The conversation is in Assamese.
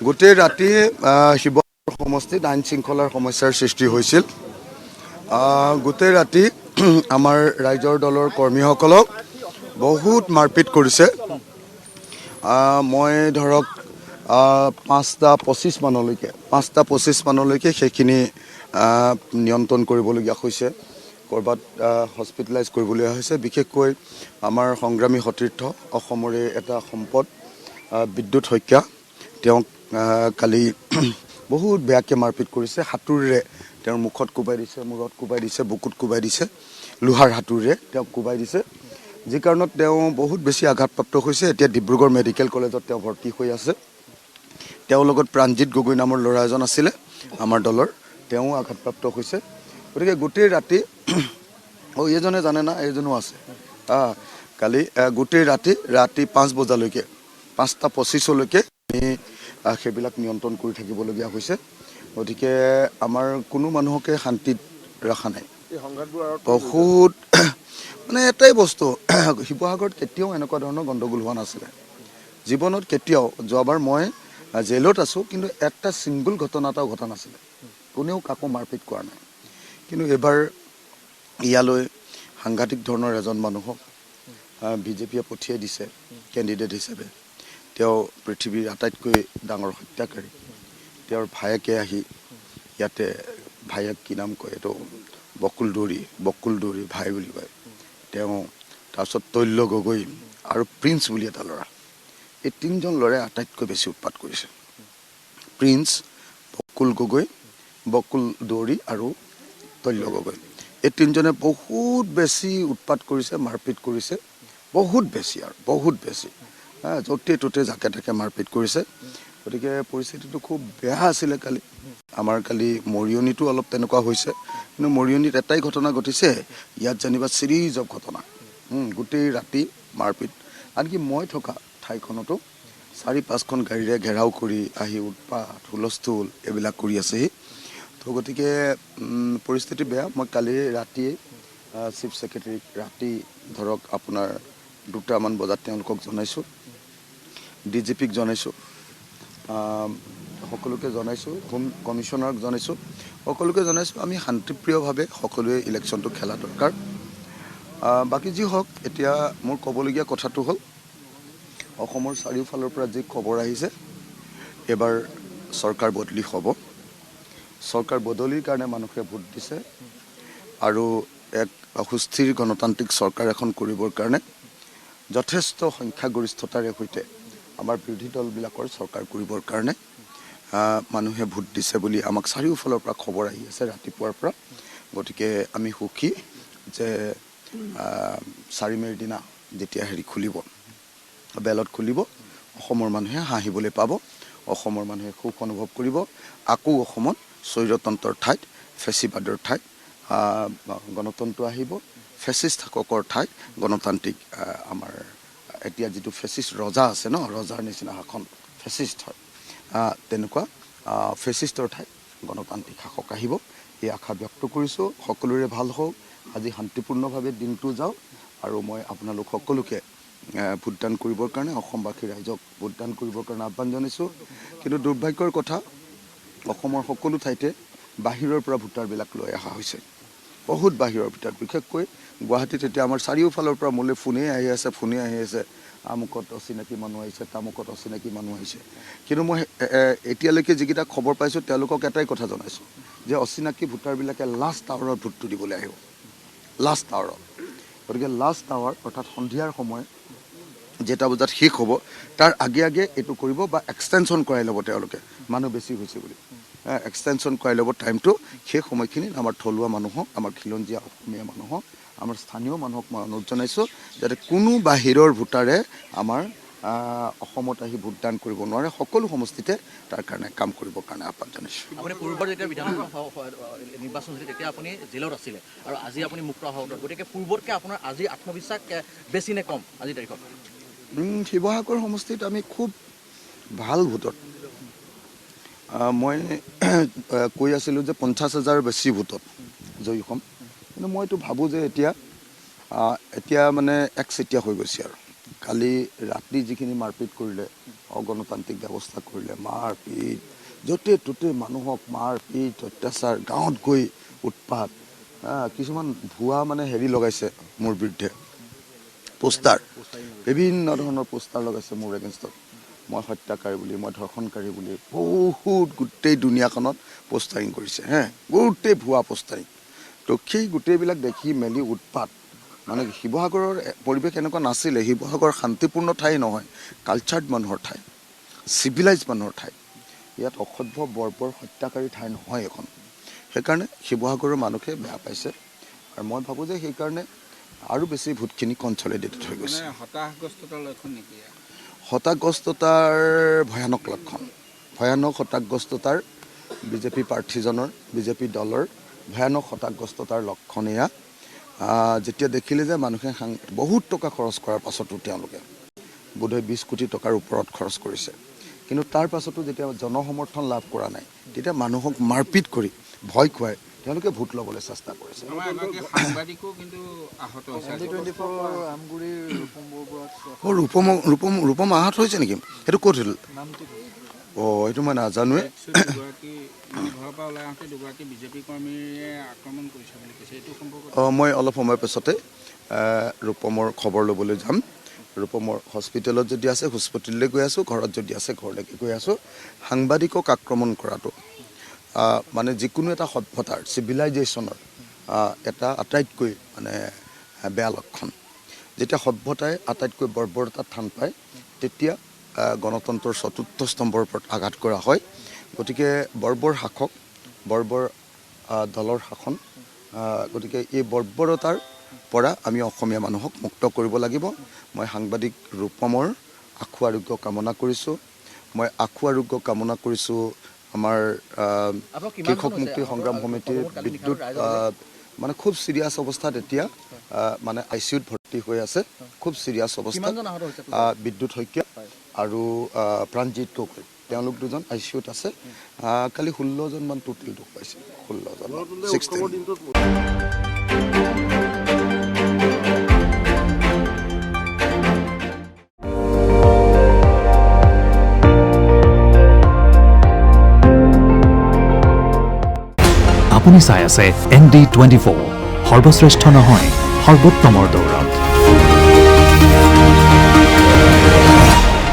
গোটেই ৰাতি শিৱসাগৰ সমষ্টিত আইন শৃংখলাৰ সমস্যাৰ সৃষ্টি হৈছিল। গোটেই ৰাতি আমাৰ ৰাইজৰ দলৰ কৰ্মীসকলক বহুত মাৰপিট কৰিছে। মই ধৰক 5:25 মানলৈকে সেইখিনি নিয়ন্ত্ৰণ কৰিবলগীয়া হৈছে। ক'ৰবাত হস্পিটেলাইজ কৰিবলগীয়া হৈছে। বিশেষকৈ আমাৰ সংগ্ৰামী সতীৰ্থ অসমৰে এটা সম্পদ বিদ্যুৎ শইকীয়া, তেওঁক কালি বহুত বেয়াকৈ মাৰপিট কৰিছে। হাতুৰিৰে তেওঁৰ মুখত কোবাই দিছে, মূৰত কোবাই দিছে, বুকুত কোবাই দিছে, লোহাৰ হাতুৰিৰে তেওঁক কোবাই দিছে, যি কাৰণত তেওঁ বহুত বেছি আঘাতপ্ৰাপ্ত হৈছে। এতিয়া ডিব্ৰুগড় মেডিকেল কলেজত তেওঁ ভৰ্তি হৈ আছে। তেওঁৰ লগত প্ৰাণজিৎ গগৈ নামৰ ল'ৰা এজন আছিলে আমাৰ দলৰ, তেওঁ আঘাতপ্ৰাপ্ত হৈছে। গতিকে গোটেই ৰাতি এইজনে জানে না, এইজনো আছে। কালি গোটেই ৰাতি 5 বজালৈকে 5:25লৈকে আমি সেইবিলাক নিয়ন্ত্ৰণ কৰি থাকিবলগীয়া হৈছে। গতিকে আমাৰ কোনো মানুহকে শান্তিত ৰখা নাই। বহুত মানে এটাই বস্তু, শিৱসাগৰত কেতিয়াও এনেকুৱা ধৰণৰ গণ্ডগোল হোৱা নাছিলে জীৱনত, কেতিয়াও। যোৱাবাৰ মই জেলত আছোঁ, কিন্তু এটা ছিংগুল ঘটনা এটাও ঘটা নাছিলে। কোনেও কাকো মাৰপিট কৰা নাই। কিন্তু এইবাৰ ইয়ালৈ সাংঘাতিক ধৰণৰ এজন মানুহক বিজেপিয়ে পঠিয়াই দিছে কেণ্ডিডেট হিচাপে। তেওঁ পৃথিৱীৰ আটাইতকৈ ডাঙৰ হত্যাকাৰী। তেওঁৰ ভায়েকে আহি ইয়াতে, ভায়েক কি নাম কয়, এইটো বকুল দৌৰী ভাই বুলি কয় তেওঁ, তাৰপিছত তৈল্য গগৈ আৰু প্ৰিন্স বুলি এটা ল'ৰা। এই তিনিজন ল'ৰাই আটাইতকৈ বেছি উৎপাত কৰিছে। প্ৰিন্স, বকুল দৌৰী আৰু তৈল্য গগৈ, এই তিনিজনে বহুত বেছি উৎপাত কৰিছে, মাৰপিট কৰিছে, বহুত বেছি। য'তে ত'তে জাকে তাকে মাৰপিট কৰিছে। গতিকে পৰিস্থিতিটো খুব বেয়া আছিলে কালি। আমাৰ কালি মৰিয়নিতো অলপ তেনেকুৱা হৈছে, কিন্তু মৰিয়নিত এটাই ঘটনা ঘটিছে, ইয়াত যেনিবা চিৰিজ অফ ঘটনা। গোটেই ৰাতি মাৰপিট, আনকি মই থকা ঠাইখনতো 4-5খন গাড়ীৰে ঘেৰাও কৰি আহি উৎপাত হুলস্থুল এইবিলাক কৰি আছেহি। তো গতিকে পৰিস্থিতি বেয়া। মই কালি ৰাতিয়ে চিফ ছেক্ৰেটাৰীক ৰাতি ধৰক আপোনাৰ 2টামান বজাত তেওঁলোকক জনাইছোঁ, DGPক জনাইছোঁ, সকলোকে জনাইছোঁ, হোম কমিশ্যনাৰক জনাইছোঁ, সকলোকে জনাইছোঁ। আমি শান্তিপ্ৰিয়ভাৱে সকলোৱে ইলেকশ্যনটো খেলা দৰকাৰ। বাকী যি হওক, এতিয়া মোৰ ক'বলগীয়া কথাটো হ'ল, অসমৰ চাৰিওফালৰ পৰা যি খবৰ আহিছে, এইবাৰ চৰকাৰ বদলি হ'ব। চৰকাৰ বদলিৰ কাৰণে মানুহে ভোট দিছে, আৰু এক সুস্থিৰ গণতান্ত্ৰিক চৰকাৰ এখন কৰিবৰ কাৰণে যথেষ্ট সংখ্যাগৰিষ্ঠতাৰে সৈতে আমাৰ বিৰোধী দলবিলাকৰ চৰকাৰ কৰিবৰ কাৰণে মানুহে ভোট দিছে বুলি আমাক চাৰিওফালৰ পৰা খবৰ আহি আছে ৰাতিপুৱাৰ পৰা। গতিকে আমি সুখী যে 4 মে'ৰ দিনা যেতিয়া খুলিব, বেলট খুলিব, অসমৰ মানুহে হাঁহিবলৈ পাব, অসমৰ মানুহে সুখ অনুভৱ কৰিব। আকৌ অসমত স্বৈৰতন্ত্ৰৰ ঠাইত, ফেচিবাদৰ ঠাইত গণতন্ত্ৰ আহিব, ফেচিষ্ট শাসকৰ ঠাইত গণতান্ত্ৰিক আমাৰ এতিয়া যিটো ফেচিষ্ট ৰজা আছে ন, ৰজাৰ নিচিনা শাসন ফেচিষ্ট হয়, তেনেকুৱা ফেচিষ্টৰ ঠাইত গণতান্ত্ৰিক শাসক আহিব, এই আশা ব্যক্ত কৰিছোঁ। সকলোৰে ভাল হওক, আজি শান্তিপূৰ্ণভাৱে দিনটো যাওক, আৰু মই আপোনালোক সকলোকে ভোটদান কৰিবৰ কাৰণে, অসমবাসী ৰাইজক ভোটদান কৰিবৰ কাৰণে আহ্বান জনাইছোঁ। কিন্তু দুৰ্ভাগ্যৰ কথা, অসমৰ সকলো ঠাইতে বাহিৰৰ পৰা ভোটাৰবিলাক লৈ অহা হৈছে, বহুত বাহিৰৰ ভিতৰত। বিশেষকৈ গুৱাহাটীত এতিয়া আমাৰ চাৰিওফালৰ পৰা মোলৈ ফোনেই আহি আছে, আমুকত অচিনাকি মানুহ আহিছে, তামুকত অচিনাকি মানুহ আহিছে। কিন্তু মই এতিয়ালৈকে যিকেইটা খবৰ পাইছোঁ, তেওঁলোকক এটাই কথা জনাইছোঁ যে অচিনাকি ভোটাৰবিলাকে লাষ্ট আৱাৰত ভোটটো দিবলৈ আহিব, লাষ্ট আৱাৰত। গতিকে লাষ্ট আৱাৰ অৰ্থাৎ সন্ধিয়াৰ সময় যেটা বজাত শেষ হ'ব, তাৰ আগে এইটো কৰিব, বা এক্সটেনশ্যন কৰাই ল'ব তেওঁলোকে, মানুহ বেছি হৈছে বুলি এক্সটেনশ্যন কৰাই ল'ব টাইমটো। সেই সময়খিনিত আমাৰ থলুৱা মানুহক, আমাৰ খিলঞ্জীয়া অসমীয়া মানুহক, আমাৰ স্থানীয় মানুহক মই অনুৰোধ জনাইছোঁ যাতে কোনো বাহিৰৰ ভোটাৰে আমাৰ অসমত আহি ভোটদান কৰিব নোৱাৰে, সকলো সমষ্টিতে তাৰ কাৰণে কাম কৰিবৰ কাৰণে আহ্বান জনাইছোঁ। আপুনি পূৰ্বৰ যেতিয়া বিধানসভা নিৰ্বাচন হৈছিল, তেতিয়া আপুনি জেলত আছিলে, আৰু আজি আপুনি মুক্ত আহত, গতিকে পূৰ্বতকৈ আপোনাৰ আজি আত্মবিশ্বাস বেছি নে কম আজিৰ তাৰিখত? শিৱসাগৰ সমষ্টিত আমি খুব ভাল ভোটত, মই কৈ আছিলোঁ যে 50,000 বেছি ভোটত জয়ী হ'ম। কিন্তু মইতো ভাবোঁ যে এতিয়া মানে একচেতিয়া হৈ গৈছে। আৰু কালি ৰাতি যিখিনি মাৰপিট কৰিলে অগণতান্ত্ৰিক ব্যৱস্থা কৰিলে, মাৰপিট, য'তে ত'তে মানুহক মাৰপিট, অত্যাচাৰ, গাঁৱত গৈ উৎপাত, কিছুমান ভুৱা মানে হেৰি লগাইছে মোৰ বিৰুদ্ধে, পোষ্টাৰ, বিভিন্ন ধৰণৰ পোষ্টাৰ লগাইছে মোৰ এগেইনষ্টত, মই হত্যাকাৰী বুলি, মই ধৰ্ষণকাৰী বুলি, বহুত গোটেই দুনিয়াখনত পোষ্টাৰিং কৰিছে, গোটেই ভুৱা পোষ্টাৰিং। তো সেই গোটেইবিলাক দেখি মেলি উৎপাত, মানে শিৱসাগৰৰ পৰিৱেশ এনেকুৱা নাছিলে, শিৱসাগৰ শান্তিপূৰ্ণ ঠাই নহয়, কালচাৰ্ড মানুহৰ ঠাই, চিভিলাইজ মানুহৰ ঠাই, ইয়াত অসভ্য বৰ্বৰ হত্যাকাৰী ঠাই নহয় এখন। সেইকাৰণে শিৱসাগৰৰ মানুহে বেয়া পাইছে, আৰু মই ভাবোঁ যে সেইকাৰণে আৰু বেছি ভোটখিনি কনচলিডেটেড হৈ গৈছে। হতাশগ্ৰস্ততাৰ লক্ষণ নেকি? হতাশগ্ৰস্ততাৰ ভয়ানক লক্ষণ, ভয়ানক হতাশগ্ৰস্ততাৰ বিজেপি প্ৰাৰ্থীজনৰ, বিজেপি দলৰ ভয়ানক হতাশগ্ৰস্ততাৰ লক্ষণ এয়া। যেতিয়া দেখিলে যে মানুহে বহুত টকা খৰচ কৰাৰ পাছতো তেওঁলোকে বোধহয় 20 কোটি টকাৰ ওপৰত খৰচ কৰিছে, কিন্তু তাৰ পাছতো যেতিয়া জনসমৰ্থন লাভ কৰা নাই, তেতিয়া মানুহক মাৰপিট কৰি ভয় খুৱাই তেওঁলোকে ভোট ল'বলৈ চেষ্টা কৰিছে। ৰূপম আহত হৈছে নেকি? সেইটো ক'ত হ'ল? এইটো মই নাজানোৱে। মই অলপ সময় পাছতে ৰূপমৰ খবৰ ল'বলৈ যাম। ৰূপমৰ হস্পিটেলত যদি আছে হস্পিটেললৈ গৈ আছোঁ, ঘৰত যদি আছে ঘৰলৈকে গৈ আছোঁ। সাংবাদিকক আক্ৰমণ কৰাটো মানে যিকোনো এটা সভ্যতাৰ, চিভিলাইজেশ্যনৰ এটা আটাইতকৈ মানে বেয়া লক্ষণ। যেতিয়া সভ্যতাই আটাইতকৈ বৰ্বৰতাত থান পায়, তেতিয়া গণতন্ত্ৰৰ চতুৰ্থ স্তম্ভৰ ওপৰত আঘাত কৰা হয়। গতিকে বৰ্বৰ শাসক, বৰ্বৰ দলৰ শাসন, গতিকে এই বৰ্বৰতাৰ পৰা আমি অসমীয়া মানুহক মুক্ত কৰিব লাগিব। মই সাংবাদিক ৰূপমৰ আশু আৰোগ্য কামনা কৰিছোঁ। মই আশু আৰোগ্য কামনা কৰিছোঁ আমাৰ কৃষক মুক্তি সংগ্ৰাম সমিতিৰ বিদ্যুৎ, মানে খুব চিৰিয়াছ অৱস্থাত এতিয়া মানে ICUত ভৰ্তি হৈ আছে, খুব চিৰিয়াছ অৱস্থাত বিদ্যুৎ শইকীয়া আৰু প্ৰাণজিৎ গগৈ, তেওঁলোক দুজন ICUত আছে। কালি 16জনমান টোটেল দুখ পাইছে, 16জন, 16। আপুনি চাই আছে ND24, সৰ্বশ্ৰেষ্ঠ নহয় সৰ্বোত্তমৰ দৌৰত।